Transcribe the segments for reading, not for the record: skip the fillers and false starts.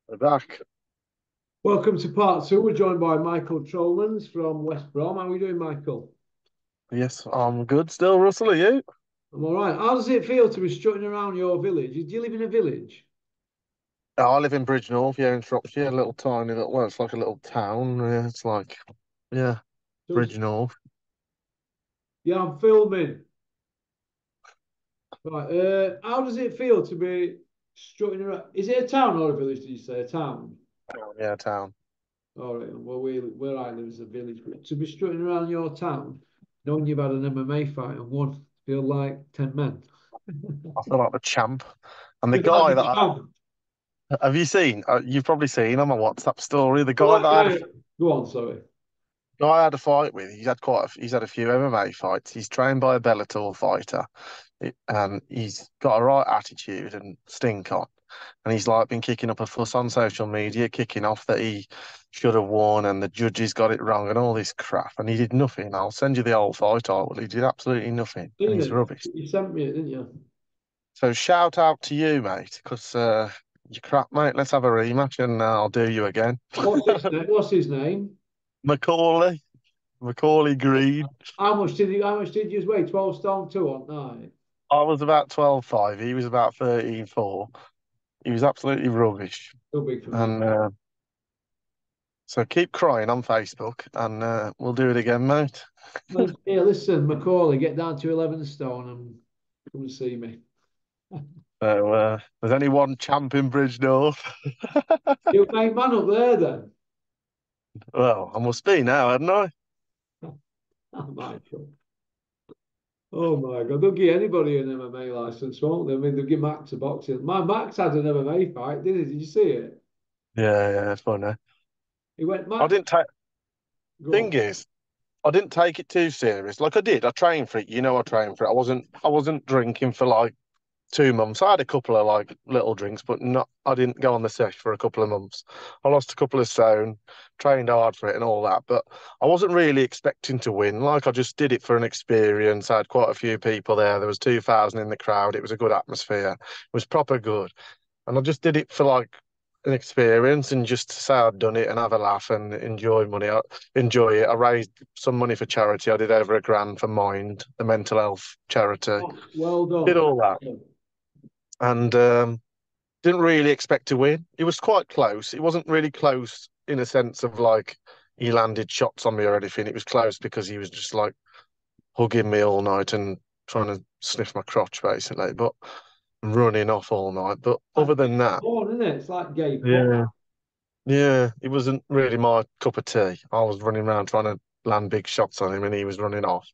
We're back. Welcome to part two. We're joined by Michael Trollmans from West Brom. How are we doing, Michael? Yes, I'm good still, Russell. Are you? I'm all right. How does it feel to be strutting around your village? Do you live in a village? I live in Bridgenorth, yeah, in Shropshire, a little tiny little, well, it's like a little town. Yeah, it's like, yeah, So it's, Bridgenorth. yeah, I'm filming. Right. How does it feel to be strutting around? Is it a town or a village? Did you say a town? Yeah, town. All right. Well, where I live is a village. But to be strutting around your town, knowing you've had an MMA fight and won, feel like 10 men. I feel like the champ. And the Feel like guy a that champ. have you seen? You've probably seen on my WhatsApp story. The Well, guy that I had a go on. Sorry. guy I had a fight with. He's had a few MMA fights. He's trained by a Bellator fighter, and he's got a right attitude and stink on. And he's like been kicking up a fuss on social media, kicking off that he should have won and the judges got it wrong and all this crap. And he did nothing. I'll send you the whole fight, I will. He did absolutely nothing, and Seen he's it. rubbish. You sent me it, didn't you? So shout out to you, mate, because you crap, mate. Let's have a rematch, and I'll do you again. What's his name? What's his name? Macaulay, Macaulay Green. How much did you weigh? 12 stone two on night. I was about 12.5. He was about 13.4. He was absolutely rubbish. Too big for me. And so keep crying on Facebook, and we'll do it again, mate. Yeah, listen, Macaulay, get down to 11 stone and come and see me. So there's only one champ in Bridgenorth. You make man up there then. Well, I must be now, hadn't I? Oh, Michael. Oh my God. They'll give anybody an MMA license, won't they? I mean, they'll give Max a boxing. My Max had an MMA fight, didn't he? Did you see it? Yeah, yeah, it's funny. He went, I Max, didn't take. go Thing on. is, I didn't take it too serious. Like I did, I trained for it. You know, I trained for it. I wasn't drinking for like 2 months. I had a couple of like little drinks, but not. I didn't go on the sesh for a couple of months. I lost a couple of stone, trained hard for it and all that, but I wasn't really expecting to win. Like I just did it for an experience. I had quite a few people there. There was 2,000 in the crowd. It was a good atmosphere. It was proper good, and I just did it for like an experience and just to say I'd done it and have a laugh and enjoy it. I raised some money for charity. I did over £1,000 for Mind, the mental health charity. Oh, well Did done. all that and didn't really expect to win. It was quite close. It wasn't really close in a sense of like he landed shots on me or anything. It was close because he was just like hugging me all night and trying to sniff my crotch basically, but running off all night. But Like other gay than that, porn, isn't it? It's like gay porn. yeah, yeah, it wasn't really my cup of tea. I was running around trying to land big shots on him and he was running off.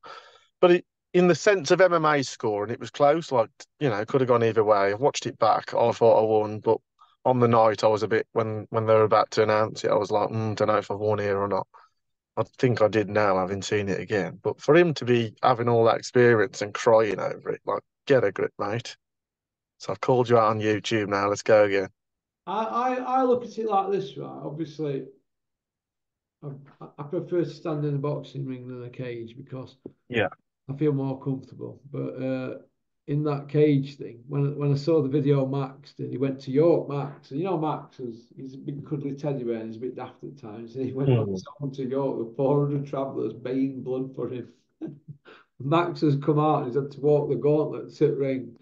But in the sense of MMA score, and it was close, like, could have gone either way. I watched it back. I thought I won, but on the night, I was a bit, when they were about to announce it, I was like, don't know if I've won here or not. I think I did now, having seen it again. But for him to be having all that experience and crying over it, like, get a grip, mate. So I've called you out on YouTube now. Let's go again. I look at it like this, right? Obviously, I prefer to stand in a boxing ring than a cage because Yeah. I feel more comfortable. But in that cage thing, when I saw the video Max did, he went to York, Max, and you know Max he's a big cuddly teddy bear and he's a bit daft at times. And he went on Hmm. someone to York with 400 travellers baying blood for him. Max has come out and he's had to walk the gauntlet, sit ring.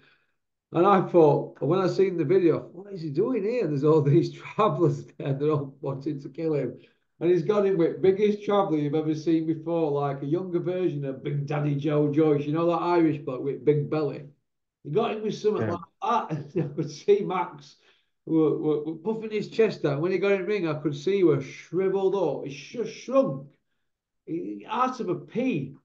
And I thought, when I seen the video, what is he doing here? There's all these travellers there, they're all wanting to kill him. And he's got him with biggest traveller you've ever seen before, like a younger version of Big Daddy Joe Joyce, you know that Irish bloke with big belly. He got him with something Yeah. like that, and I could see Max were puffing his chest out. When he got in the ring, I could see he was shriveled up. He just shrunk, out of a pea.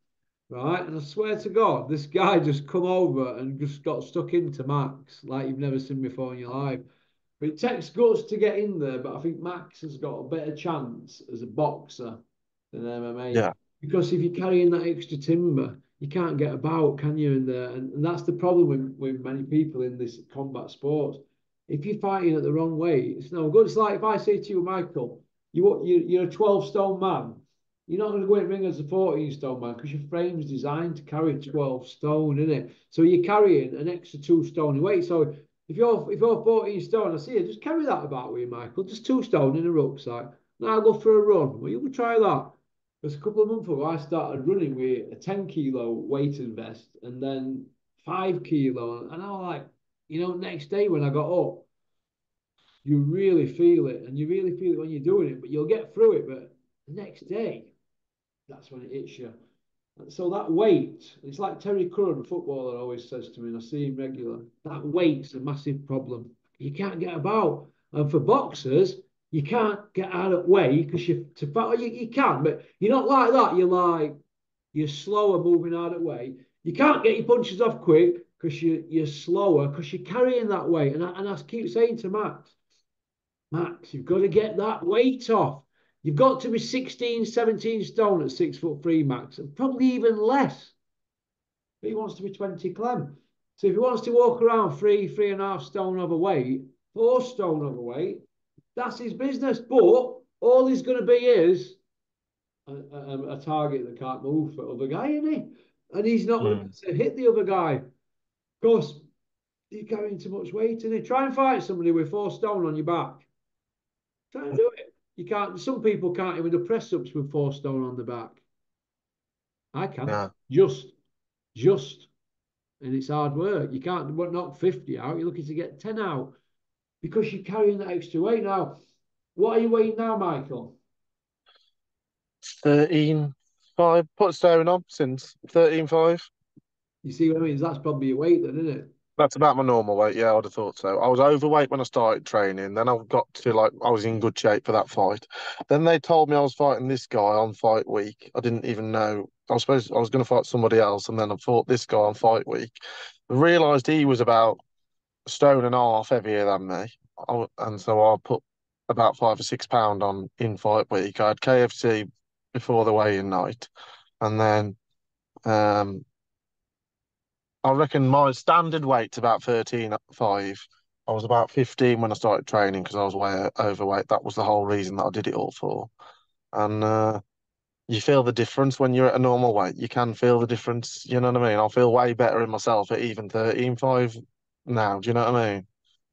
Right? And I swear to God, this guy just come over and just got stuck into Max like you've never seen before in your life. But it takes guts to get in there, but I think Max has got a better chance as a boxer than MMA. Yeah. Because if you're carrying that extra timber, you can't get about, can you? And that's the problem with many people in this combat sport. If you're fighting it the wrong way, it's no good. It's like if I say to you, Michael, you're a 12 stone man. You're not going to go in ring as a 14 stone man because your frame's designed to carry 12 stone, isn't it? So you're carrying an extra 2 stone weight. So If you're 14 stone, I see you. Just carry that about with you, Michael. Just 2 stone in a rucksack. Now I'll go for a run. Well, you can try that. Because a couple of months ago, I started running with a 10 kilo weighted vest and then 5 kilo. And I was like, next day when I got up, you really feel it. And you really feel it when you're doing it, but you'll get through it. But the next day, that's when it hits you. And so that weight, it's like Terry Curran, the footballer, always says to me, and I see him regular, that weight's a massive problem. You can't get about. And for boxers, you can't get out of way because you can, but you're not like that. You're slower moving out of way. You can't get your punches off quick because you're slower because you're carrying that weight. And I keep saying to Max, you've got to get that weight off. You've got to be 16, 17 stone at 6'3", Max, and probably even less. But he wants to be 20 clem. So if he wants to walk around 3.5 stone overweight, 4 stone overweight, that's his business. But all he's going to be is a target that can't move for other guy, isn't he? And he's not going Mm. to hit the other guy. Of course, you're carrying too much weight, isn't he? Try and fight somebody with 4 stone on your back. Try and do it. You can't. Some people can't even do press ups with 4 stone on the back. I can. Yeah. Just, and it's hard work. You can't knock 50 out. You're looking to get 10 out because you're carrying that extra weight. Now, what are you weighing now, Michael? 13.5. Put stone on since 13.5. You see what I mean? That's probably your weight then, isn't it? That's about my normal weight. Yeah, I'd have thought so. I was overweight when I started training. Then I got to like, I was in good shape for that fight. Then they told me I was fighting this guy on fight week. I didn't even know. I was going to fight somebody else. And then I fought this guy on fight week. I realised he was about a stone and a half heavier than me. And so I put about 5 or 6 pound on in fight week. I had KFC before the weigh-in night. And then, um, I reckon my standard weight's about 13.5. I was about 15 when I started training because I was way overweight. That was the whole reason that I did it all for. And you feel the difference when you're at a normal weight. You can feel the difference. You know what I mean? I feel way better in myself at even 13.5 now. Do you know what I mean?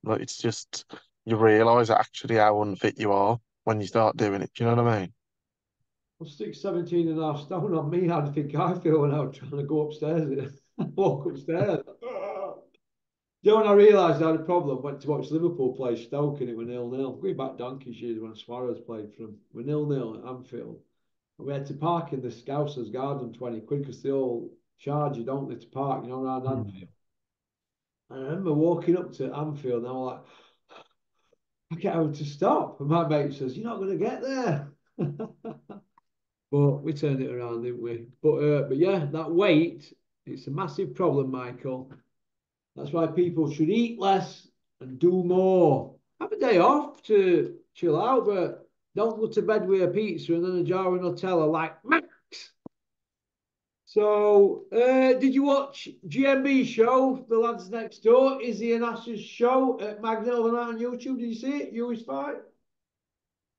But it's just, you realise actually how unfit you are when you start doing it. Do you know what I mean? Well, stick 17 and a half stone on me. How do you think I feel when I'm trying to go upstairs? Walk upstairs. You know, when I realised I had a problem, went to watch Liverpool play Stoke and it was 0-0. Going back donkey's years when Suarez played for them. We're 0-0 at Anfield. And we had to park in the Scousers Garden 20 quid because they all charge you, don't they, to park, around Mm. Anfield. And I remember walking up to Anfield and I was like, I can't have to stop. And my mate says, you're not going to get there. But we turned it around, didn't we? But yeah, that weight, it's a massive problem, Michael. That's why people should eat less and do more. Have a day off to chill out, but don't go to bed with a pizza and then a jar of Nutella like Max. So, did you watch GMB show, The Lads Next Door? Izzy and Ash's show at Magna on YouTube? Did you see it? Huey's fight?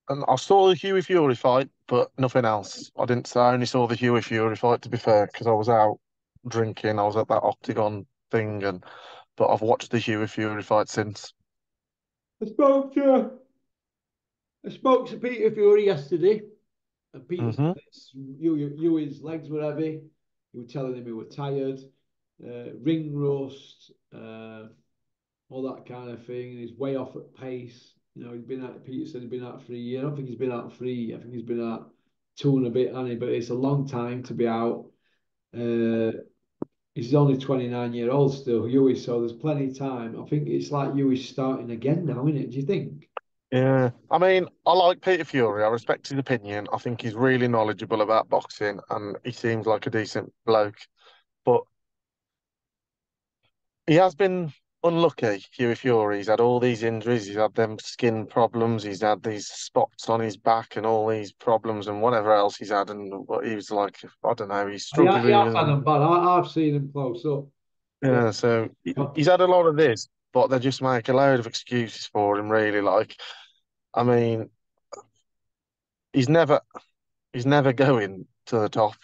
And I saw the Huey Fury fight, but nothing else. I didn't say I only saw the Huey Fury fight to be fair, because I was out drinking. I was at that Octagon thing, and but I've watched the Huey Fury fight since. I spoke to I spoke to Peter Fury yesterday, and Peter Hmm. said Huey's legs were heavy. He was telling him he was tired, ring rust, all that kind of thing, and he's way off at pace. He's been out. Peter said he's been out for a year. I don't think he's been out 3. I think he's been out 2 and a bit, hasn't he? But it's a long time to be out. Uh, he's only 29-year-old still, Huey, so there's plenty of time. I think it's like Huey's starting again now, isn't it? Do you think? Yeah, I mean, I like Peter Fury. I respect his opinion. I think he's really knowledgeable about boxing, and he seems like a decent bloke. But he has been unlucky, Huey Fury. He's had all these injuries. He's had them skin problems. He's had these spots on his back and all these problems and whatever else he's had. And what he was like, I don't know, he's Yeah, he struggling has with had them. them bad. I've seen him close up. Yeah. Yeah, so he's had a lot of this, but they just make a load of excuses for him, really. Like, I mean, he's never he's never going to the top.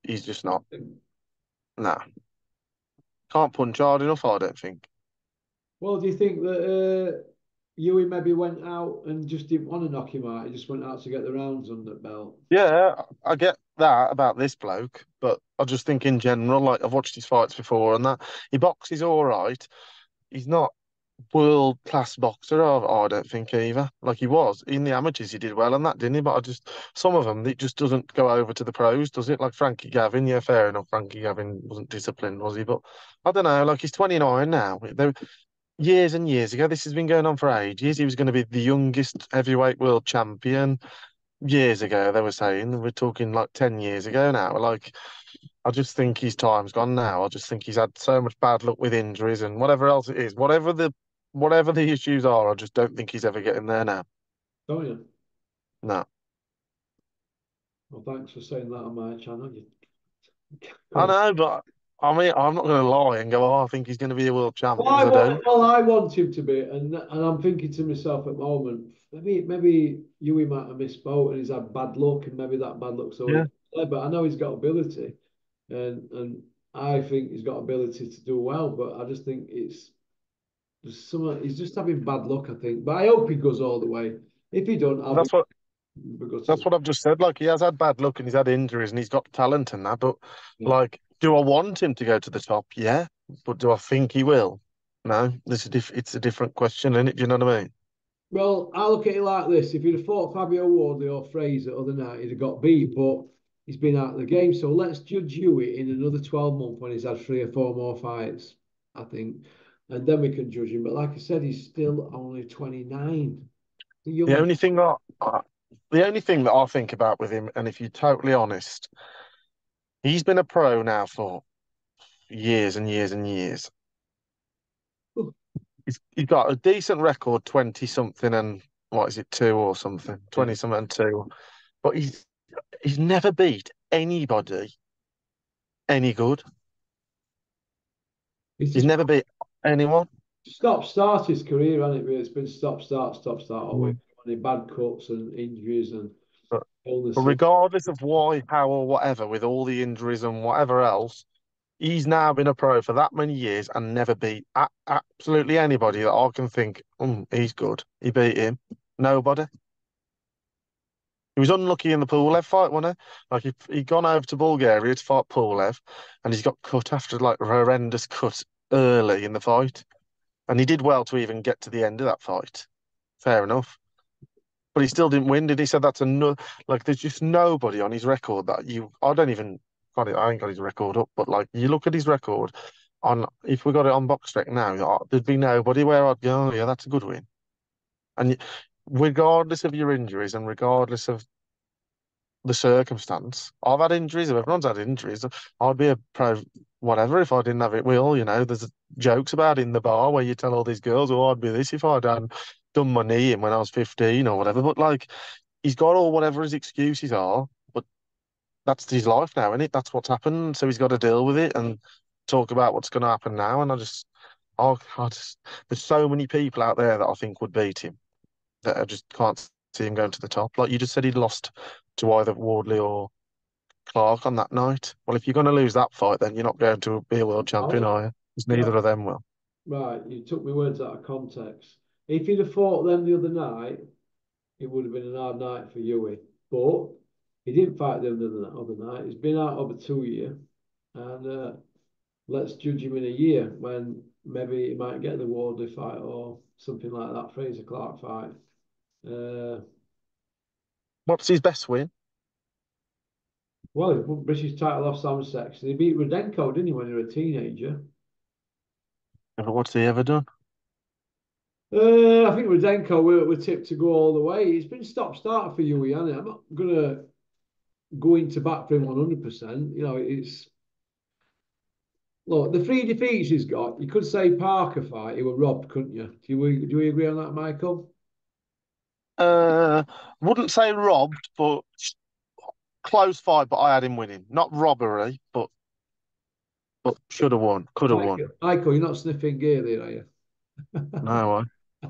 He's just not. Nah, can't punch hard enough, I don't think. Well, do you think that Yui maybe went out and just didn't want to knock him out? He just went out to get the rounds under the belt. Yeah, I get that about this bloke, but I just think in general, like I've watched his fights before and that he boxes all right. He's not world class boxer, I don't think either. Like he was in the amateurs, he did well and that, didn't he? But I just some of them it just doesn't go over to the pros, does it? Like Frankie Gavin, yeah, fair enough. Frankie Gavin wasn't disciplined, was he? But I don't know. Like he's 29 now. There years and years ago, this has been going on for ages. He was going to be the youngest heavyweight world champion years ago. They were saying we're talking like 10 years ago now. Like I just think his time's gone now. I just think he's had so much bad luck with injuries and whatever else it is, whatever the issues are. I just don't think he's ever getting there now. Don't you? No, Well, thanks for saying that on my channel. I You know, but I mean, I'm not going to lie and go, "Oh, I think he's going to be a world champ," Well, because I don't. I want him to be, and I'm thinking to myself at the moment, maybe Yui might have misspoke and he's had bad luck, and maybe that bad luck's always Yeah, there. But I know he's got ability, and I think he's got ability to do well. But I just think it's just some he's just having bad luck. I think, but I hope he goes all the way. If he don't, I'll be that's what that's gutted. what I've just said. Like he has had bad luck and he's had injuries and he's got talent and that. But Yeah. like, do I want him to go to the top? Yeah, but do I think he will? No. It's a different question, isn't it? Do you know what I mean? Well, I look at it like this: if he'd have fought Fabio Wardley or Fraser the other night, he'd have got beat. But he's been out of the game, so let's judge Hewitt in another 12 months when he's had 3 or 4 more fights, I think, and then we can judge him. But like I said, he's still only 29, the The young. only thing that the only thing that I think about with him, and if you're totally honest, he's been a pro now for years and years and years. He's got a decent record, 20 something and what is it, two or something, Yeah, 20 something and two. But he's never beat anybody any good. he's He's just never beat anyone. stop start his career, hasn't it? Really? It's been stop start always. Mm. Bad cuts and injuries and But, but illnesses. regardless of why, how, or whatever, with all the injuries and whatever else, he's now been a pro for that many years and never beat absolutely anybody that I can think, he's good. He beat him. Nobody. He was unlucky in the Pulev fight, wasn't he? Like he'd gone over to Bulgaria to fight Pulev, and he's got cut after like a horrendous cut early in the fight, and he did well to even get to the end of that fight. Fair enough, but he still didn't win. Did he? So that's a no. Like there's just nobody on his record that you. I don't even got it. I ain't got his record up, but like you look at his record on. If we got it on box spec now, there'd be nobody where I'd go, oh, yeah, that's a good win. And regardless of your injuries and regardless of the circumstance. I've had injuries, if everyone's had injuries, I'd be a pro whatever if I didn't have it. There's jokes about it in the bar where you tell all these girls, oh, I'd be this if I'd done my knee in when I was 15 or whatever. But like, he's got all whatever his excuses are, but that's his life now, isn't it? That's what's happened. So he's got to deal with it and talk about what's going to happen now. And I just, there's so many people out there that I think would beat him that I just can't see him going to the top. Like you just said, he'd lost to either Wardley or Clark on that night. Well, if you're going to lose that fight, then you're not going to be a world champion, Oh, are you? Because right, neither of them will. right. You took my words out of context. If he'd have fought them the other night, it would have been an hard night for Yui. But he didn't fight them the other night. He's been out over 2 years, and let's judge him in a year when maybe he might get the Wardley fight or something like that, Fraser Clark fight. Uh, What's his best win? well, he won British title off Sam Sexton. He beat Rudenko, didn't he, when he was a teenager? What's he ever done? I think Rudenko were tipped to go all the way. It's been stop start for Yui, hasn't it? I'm not gonna go into bat for him 100%. It's look the 3 defeats he's got. You could say Parker fight, he was robbed, couldn't you? Do you agree on that, Michael? Uh, wouldn't say robbed, but close fight. But I had him winning. Not robbery, but should have won, could have won. Michael, you're not sniffing gear there, are you? No, I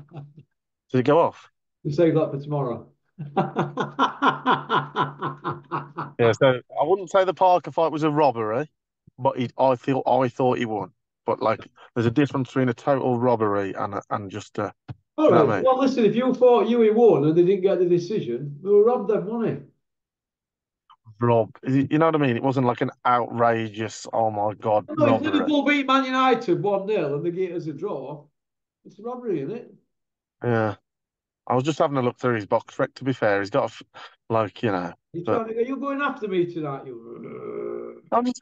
did it go off? You save that for tomorrow. Yeah. So I wouldn't say the Parker fight was a robbery, but I thought he won. but like there's a difference between a total robbery and just a. All Do you know right. what I mean? Well, listen, if you thought Huey won and they didn't get the decision, they were robbed their money. Rob, you know what I mean? It wasn't like an outrageous, oh my God, No, if robbery. Liverpool beat Man United 1-0 and they get us a draw, it's a robbery, isn't it? Yeah. I was just having a look through his box rec, to be fair. He's got, like, You but trying to, are you going after me tonight? You. I'll just,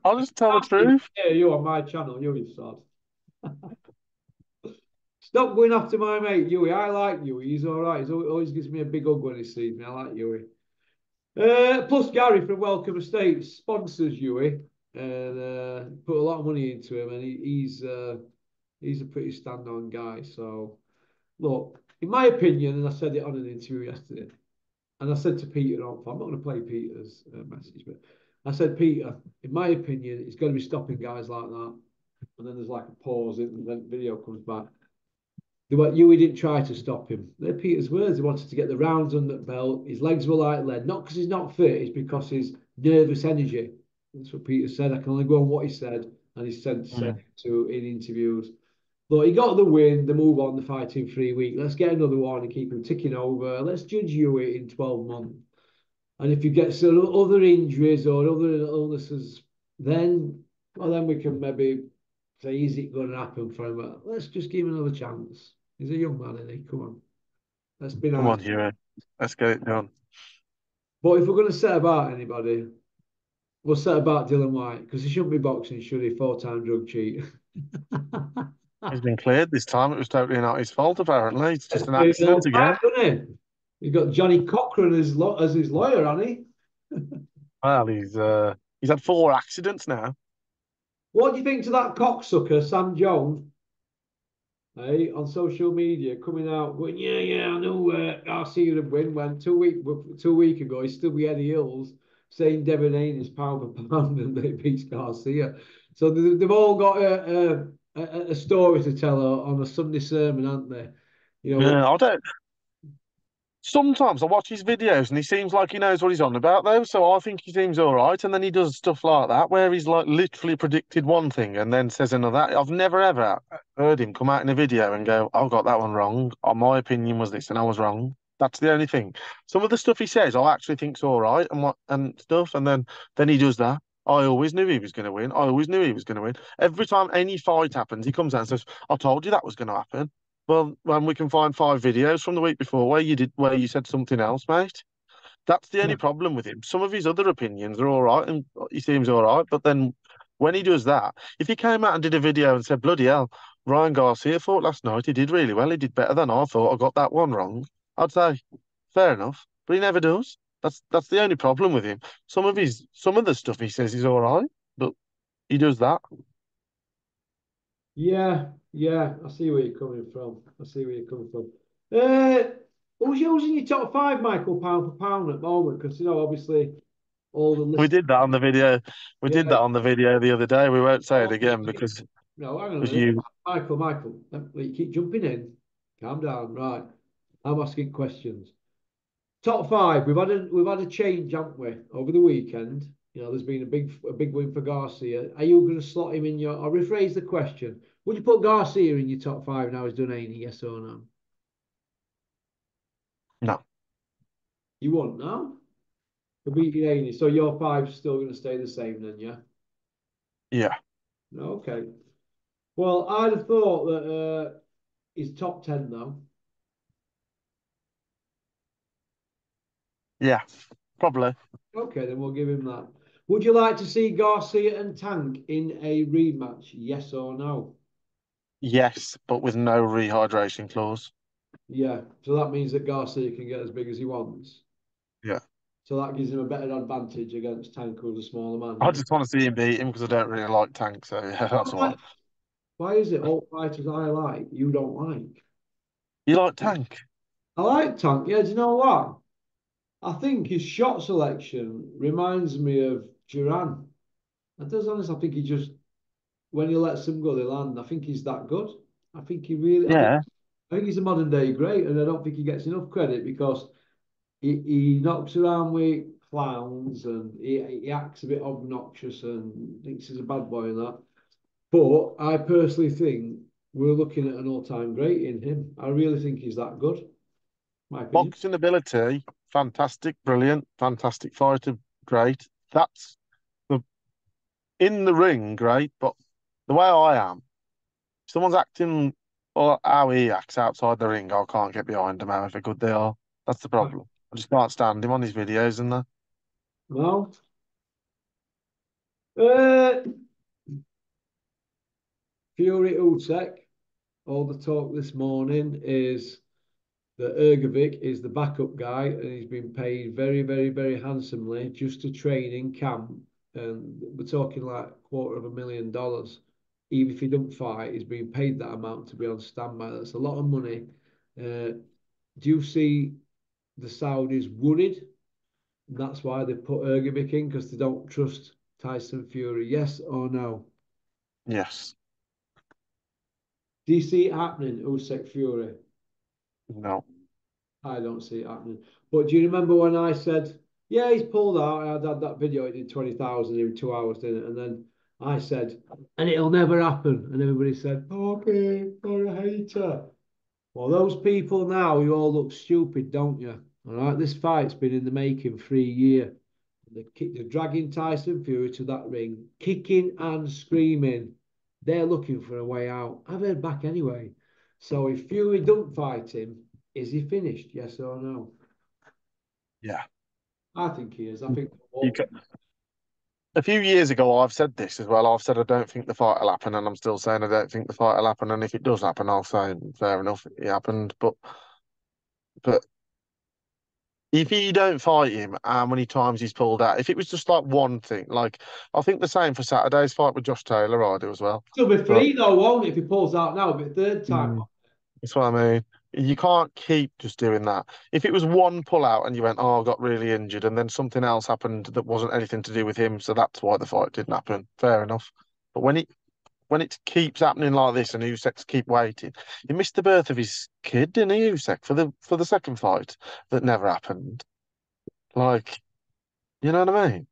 I'll just tell the Asking, truth. yeah, you on my channel, you sod. Stop going after my mate, Huey. I like Huey. He's all right. He always gives me a big hug when he sees me. I like Huey. Plus, Gary from Welcome Estates sponsors Huey and put a lot of money into him, and he's a pretty stand-on guy. So, look, in my opinion, and I said it on an interview yesterday, and I said to Peter, I'm not going to play Peter's message, but I said, Peter, in my opinion, he's got to be stopping guys like that. And then there's like a pause, and then the video comes back. Huey didn't try to stop him. They're Peter's words. He wanted to get the rounds under the belt. His legs were like lead, not because he's not fit, it's because his nervous energy. That's what Peter said. I can only go on what he said, and he's said Mm. to in interviews. But he got the win, the move on, the fight in 3 weeks. Let's get another one and keep him ticking over. Let's judge Huey in 12 months. And if you get some other injuries or other illnesses, then we can maybe say, is it going to happen for him? But let's just give him another chance. He's a young man, isn't he? Come on, let's be Come nice. on, Huey. Let's get it done. But if we're going to set about anybody, we'll set about Dylan White because he shouldn't be boxing, should he? Four-time drug cheat. He's been cleared this time. It was totally not his fault, apparently. It's just an He's accident again. back, doesn't he? He's got Johnny Cochran as his lawyer, hasn't he? Well, he's had 4 accidents now. What do you think to that cocksucker, Sam Jones? Hey, on social media coming out going, yeah, I know Garcia would win when 2 week ago he stood with Eddie Hills saying Devin Haney is pound for pound and they beats Garcia. So they've all got a story to tell on a Sunday sermon, haven't they? You know, Yeah, I don't. Sometimes I watch his videos and he seems like he knows what he's on about, though. So I think he seems all right. And then he does stuff like that where he's like literally predicted one thing and then says another. I've never ever heard him come out in a video and go, "I got that one wrong. My opinion was this and I was wrong." That's the only thing. Some of the stuff he says, I actually think's all right and what and stuff. And then he does that. I always knew he was going to win. I always knew he was going to win. Every time any fight happens, he comes out and says, "I told you that was going to happen." Well, when we can find 5 videos from the week before where you said something else, mate. That's the only problem with him. Some of his other opinions are all right, and he seems all right. But then when he does that, if he came out and did a video and said, "Bloody hell, Ryan Garcia fought last night. He did really well. He did better than I thought. I got that one wrong." I'd say fair enough, but he never does. That's the only problem with him. Some of the stuff he says is all right, but he does that. yeah, I see where you're coming from. I see where you're coming from. Uh, who's in your top five, Michael, pound for pound at the moment? Because obviously all the We list. did that on the video. We did Yeah. that on the video the other day. We won't say it Oh, again because no, hang on a because minute. you. Michael, you keep jumping in. Calm down. Right. I'm asking questions. Top five. We've had a change, haven't we, over the weekend? There's been a big win for Garcia. Are you going to slot him in your? I'll rephrase the question. Would you put Garcia in your top five now he's done 80? Yes or no? No. You won't now. For beating 80. So your five's still going to stay the same then, yeah? Yeah. Okay. Well, I'd have thought that he's top 10 though. Yeah. Probably. Okay, then we'll give him that. Would you like to see Garcia and Tank in a rematch? Yes or no? Yes, but with no rehydration clause. Yeah. So that means that Garcia can get as big as he wants. Yeah. So that gives him a better advantage against Tank, who's a smaller man. I Yeah. just want to see him beat him because I don't really like Tank. So yeah, that's why. Why is it all fighters I like you don't like? You like Tank? I like Tank. Yeah. Do you know what? I think his shot selection reminds me of Duran. I does honest. I think he just when he lets them go, they land. I think he's that good. I think he really. Yeah. I think he's a modern day great, and I don't think he gets enough credit because he knocks around with clowns and he acts a bit obnoxious and thinks he's a bad boy and that. But I personally think we're looking at an all-time great in him. I really think he's that good. My opinion. Boxing ability, fantastic, brilliant, fantastic fighter, great. That's the in the ring, great. But the way I am, if someone's acting or how he acts outside the ring, I can't get behind them, however good they are. That's the problem. I just can't stand him on his videos and that. No. Uh, Fury Usyk. All the talk this morning is that Ergovic is the backup guy and he's been paid very, very, very handsomely just to train in camp. And we're talking like $250,000. Even if he don't fight, he's being paid that amount to be on standby. That's a lot of money. Do you see the Saudis worried? And that's why they put Ergovic in because they don't trust Tyson Fury. Yes or no? Yes. Do you see it happening, Usyk Fury? No. I don't see it happening. But do you remember when I said, yeah, he's pulled out? I had that video, it did 20,000 in 2 hours, didn't it? And then I said, and it'll never happen. And everybody said, okay, you're a hater. Well, those people now, you all look stupid, don't you? All right, this fight's been in the making for a year. They're dragging Tyson Fury to that ring, kicking and screaming. They're looking for a way out. I've heard back anyway. So if Fury don't fight him, is he finished? Yes or no? Yeah. I think he is. I think You can, a few years ago, I've said this as well. I've said I don't think the fight will happen, and I'm still saying I don't think the fight will happen. And if it does happen, I'll say fair enough, it happened. But if you don't fight him, how many times he's pulled out? If it was just like one thing, like I think the same for Saturday's fight with Josh Taylor, I do as well. he'll be But free though, won't he, if he pulls out now? But third time, mm, that's what I mean. You can't keep just doing that. If it was one pull out and you went, "Oh, I got really injured," and then something else happened that wasn't anything to do with him, so that's why the fight didn't happen. Fair enough. But when it keeps happening like this and Usyk's keep waiting, he missed the birth of his kid, didn't he, Usyk, for the second fight that never happened. Like, you know what I mean?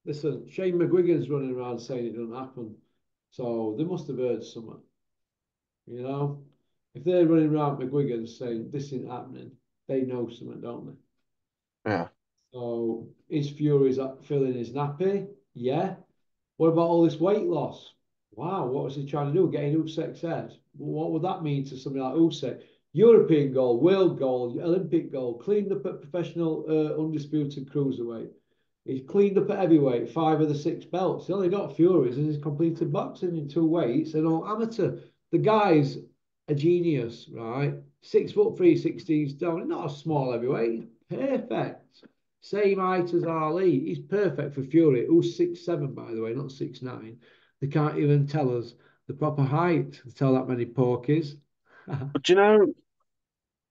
listen, Shane McGuigan's running around saying it doesn't happen. So they must have heard something, you know? If they're running around McGuigan saying this isn't happening, they know something, don't they? Yeah. So is Fury's filling his nappy? Yeah. What about all this weight loss? Wow, what was he trying to do? Getting Usyk's head? What would that mean to somebody like Usyk? European gold, world gold, Olympic gold, cleaned up at professional undisputed cruiserweight. He's cleaned up at heavyweight, 5 of the 6 belts. He only got Furies and he's completed boxing in 2 weights and all amateur. The guy's a genius, right? 6'3", 16 stone, not a small heavyweight. Perfect. Same height as Ali. He's perfect for Fury, who's 6'7", by the way, not 6'9". They can't even tell us the proper height to tell that many porkies. But do you know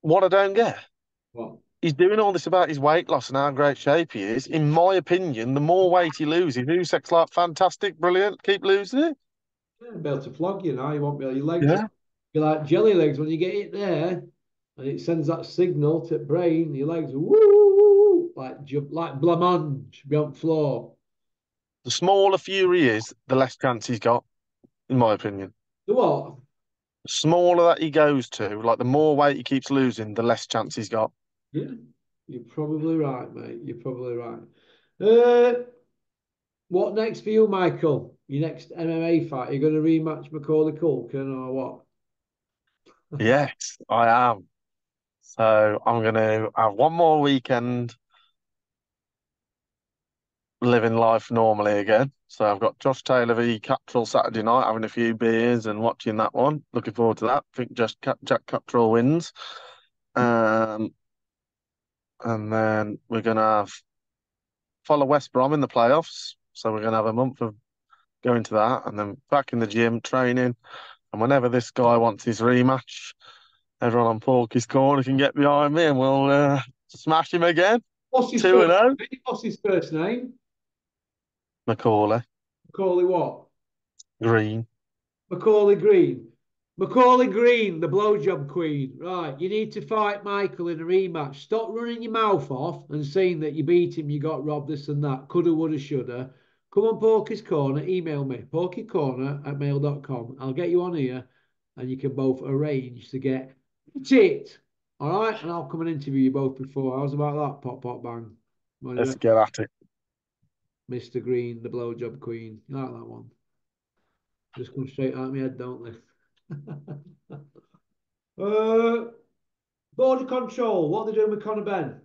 what I don't get? What? He's doing all this about his weight loss and how great shape he is. In my opinion, the more weight he loses, Usyk's like fantastic, brilliant, keep losing it. Yeah, be able to flog you now. You won't be able, your legs will Yeah. be like jelly legs when you get it there, and it sends that signal to the brain. Your legs woo like like blancmange beyond floor. The smaller Fury is, the less chance he's got, in my opinion. The what? The smaller that he goes to, like the more weight he keeps losing, the less chance he's got. Yeah, you're probably right, mate. You're probably right. Uh, what next for you, Michael? Your next MMA fight? Are you going to rematch Macaulay Culkin or what? Yes, I am. So I'm going to have one more weekend living life normally again. So I've got Josh Taylor v Cattrall Saturday night, having a few beers and watching that one. Looking forward to that. I think just Jack Cattrall wins. Um, and then we're gonna follow West Brom in the playoffs. So we're gonna have a month of going to that, and then back in the gym training. And whenever this guy wants his rematch, everyone on Porky's corner can get behind me, and we'll smash him again. What's his 2 and first 0. name? What's his first name? Macaulay Macaulay what? Green. Macaulay Green. Macaulay Green, the blowjob queen. Right, you need to fight Michael in a rematch. Stop running your mouth off and saying that you beat him, you got robbed, this and that. Coulda, woulda, shoulda. Come on, Porky's Corner, email me, porkycorner@mail.com. I'll get you on here and you can both arrange to get it. All right? And I'll come and interview you both before. How's about that? Pop, pop, bang. What do you Let's reckon? get at it. Mr. Green, the blowjob queen. You like that one? Just come straight out of my head, don't they? uh, border control. What are they doing with Conor Ben?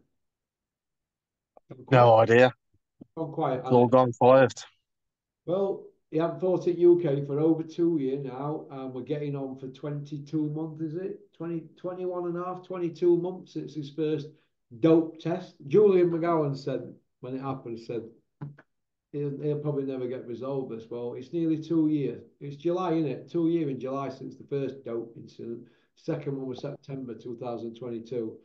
Quiet. No idea. Gone quiet, It's hasn't all it? gone quiet. Well, he hasn't fought in UK for over 2 years now, and we're getting on for 22 months, is it? 20, 21 and a half, 22 months since his first dope test. Julian McGowan said, when it happened, said, he'll probably never get resolved this. Well, it's nearly 2 years. It's July, isn't it? 2 years in July since the first dope incident. Second one was September 2022.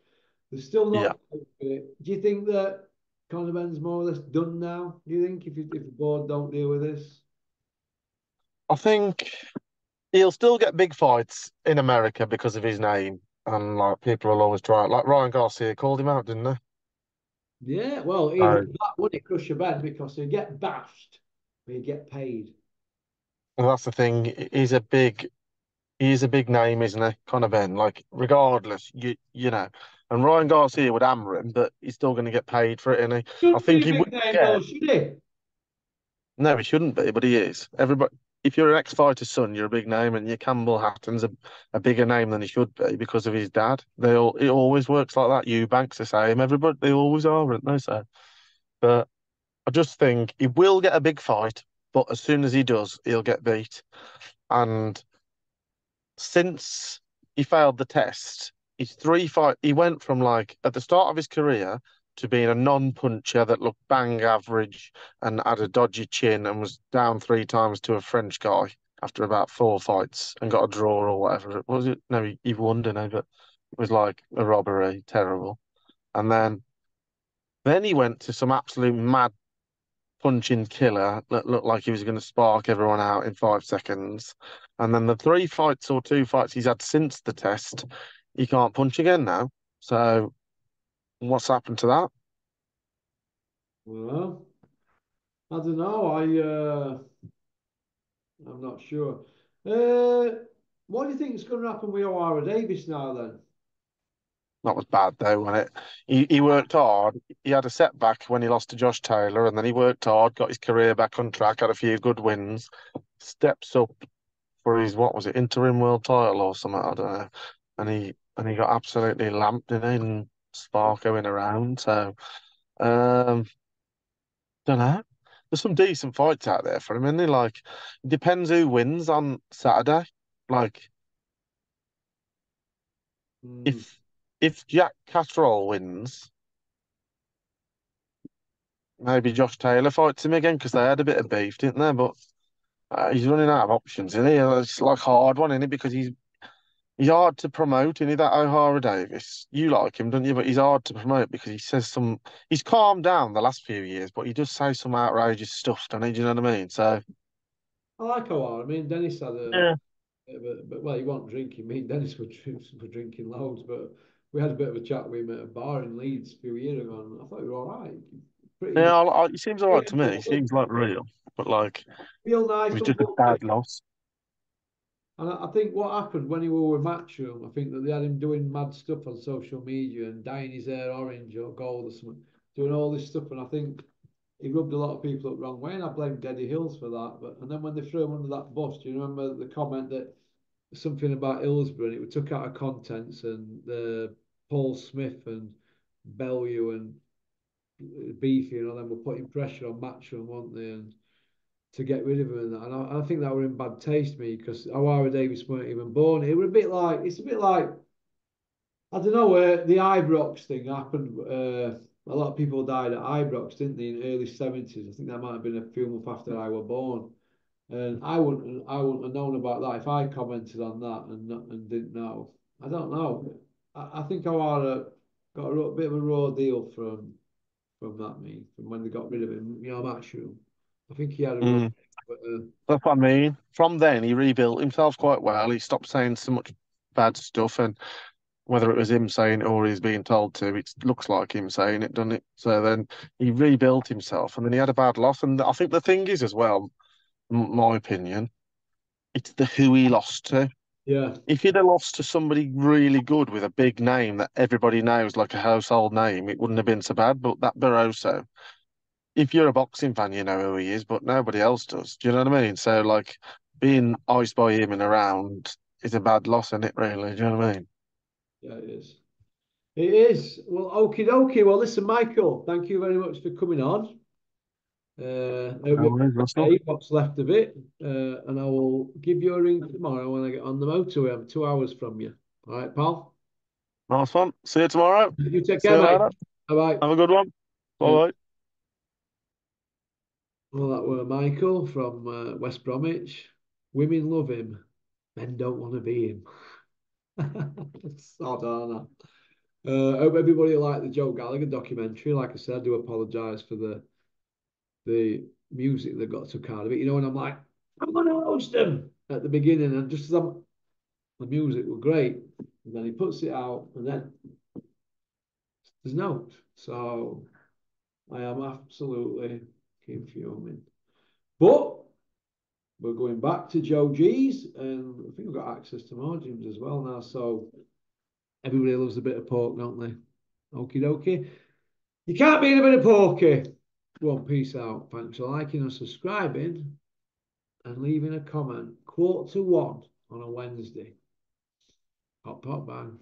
They're still Yeah. not. Do you think that Conor Ben's more or less done now? Do you think if the board don't deal with this? I think he'll still get big fights in America because of his name. And like people will always try it. Like Ryan Garcia called him out, didn't they? Yeah, well, either So that would it crush your bed because you get bashed, but you get paid. and that's the thing. He's a big name, isn't he? Conor Ben. Like regardless, you know. And Ryan Garcia would hammer him, but he's still going to get paid for it, and I Shouldn't be think a he will big name get. though, should he? No, he shouldn't be, but he is. Everybody, if you're an ex-fighter's son, you're a big name, and your Campbell Hatton's a bigger name than he should be because of his dad. It always works like that. Eubanks the same. Everybody, they always are, aren't they? So, but I just think he will get a big fight, but as soon as he does, he'll get beat. And since he failed the test, his three fight, he went from like at the start of his career to being a non-puncher that looked bang average and had a dodgy chin and was down three times to a French guy after about four fights and got a draw or whatever it was. It no, he won, didn't he? But it was like a robbery, terrible. And then he went to some absolute mad punching killer that looked like he was going to spark everyone out in 5 seconds. And then the three fights or two fights he's had since the test, he can't punch again now. So what's happened to that? Well, I don't know. I'm not sure. Uh, what do you think is going to happen with O'Hara Davis now then? That was bad though, wasn't it? He worked hard. He had a setback when he lost to Josh Taylor, and then he worked hard, got his career back on track, had a few good wins, steps up for his what was it, interim world title or something, I don't know. And he got absolutely lamped in Sparko in a round. So don't know. There's some decent fights out there for him, and like it depends who wins on Saturday. Like Hmm. if Jack Catterall wins, maybe Josh Taylor fights him again because they had a bit of beef, didn't they? But he's running out of options, isn't he? It's like hard one, isn't it? Because he's hard to promote, isn't he? That O'Hara Davis. You like him, don't you? But he's hard to promote because he says some. He's calmed down the last few years, but he does say some outrageous stuff, don't he? Do you know what I mean? So I like O'Hara. I mean, Dennis had a yeah. bit of but well, he wasn't drinking. Me and Dennis were drinking loads, but we had a bit of a chat with him at a bar in Leeds a few years ago, and I thought he was all right. Pretty, Yeah, he seems all right to me. He seems like real, but like real it nice, was just a bad loss. and I think what happened when he were with Matchroom, I think that they had him doing mad stuff on social media and dyeing his hair orange or gold or something, doing all this stuff. And I think he rubbed a lot of people up the wrong way. And I blame Eddie Hills for that. But and then when they threw him under that bus, do you remember the comment that something about Hillsborough and it was took out of contents and the Paul Smith and Bellew and Beefy and all them were putting pressure on Matchroom, weren't they? And to get rid of him and that. And I think that were in bad taste me because O'Hara Davis weren't even born. It was a bit like it's a bit like I don't know where the Ibrox thing happened. A lot of people died at Ibrox, didn't they, in the early 70s? I think that might have been a few months after I were born. And I wouldn't have known about that if I commented on that and didn't know. I don't know. I think O'Hara got a bit of a raw deal from that me from when they got rid of him. You know, Matchroom. I think he had a run. Mm. But, That's what I mean. From then, he rebuilt himself quite well. He stopped saying so much bad stuff, and whether it was him saying it or he's being told to, it looks like him saying it, doesn't it? So then he rebuilt himself, and then he had a bad loss. And I think the thing is as well, my opinion, it's the who he lost to. Yeah, If he'd have lost to somebody really good with a big name that everybody knows, like a household name, it wouldn't have been so bad. But that Barroso, if you're a boxing fan, you know who he is, but nobody else does. Do you know what I mean? So, like, being iced by him and around is a bad loss, isn't it, really? Do you know what I mean? yeah, it is. It is. Well, okie dokie. Well, listen, Michael, thank you very much for coming on. Hope No you worries, Russell. okay, what's left of it. And I will give you a ring tomorrow when I get on the motorway. I'm 2 hours from you. All right, pal? Nice one. See you tomorrow. You take See care, you mate. later. Bye-bye. Have a good one. Cheers. Bye bye. Well, that were Michael from West Bromwich. Women love him. Men don't want to be him. Sod on. Hope everybody liked the Joe Gallagher documentary. Like I said, I do apologise for the music that got took out of it. You know, and I'm like, I'm going to roast him at the beginning, and just as the music was great, and then he puts it out, and then there's no. So I am absolutely fuming. But we're going back to Joe G's, and I think we've got access to more gyms as well now. So everybody loves a bit of pork, don't they? Okie dokie. You can't beat a bit of porky. Well, peace out. Thanks for liking and subscribing and leaving a comment. 1:45 on a Wednesday. Pop, pop, bang.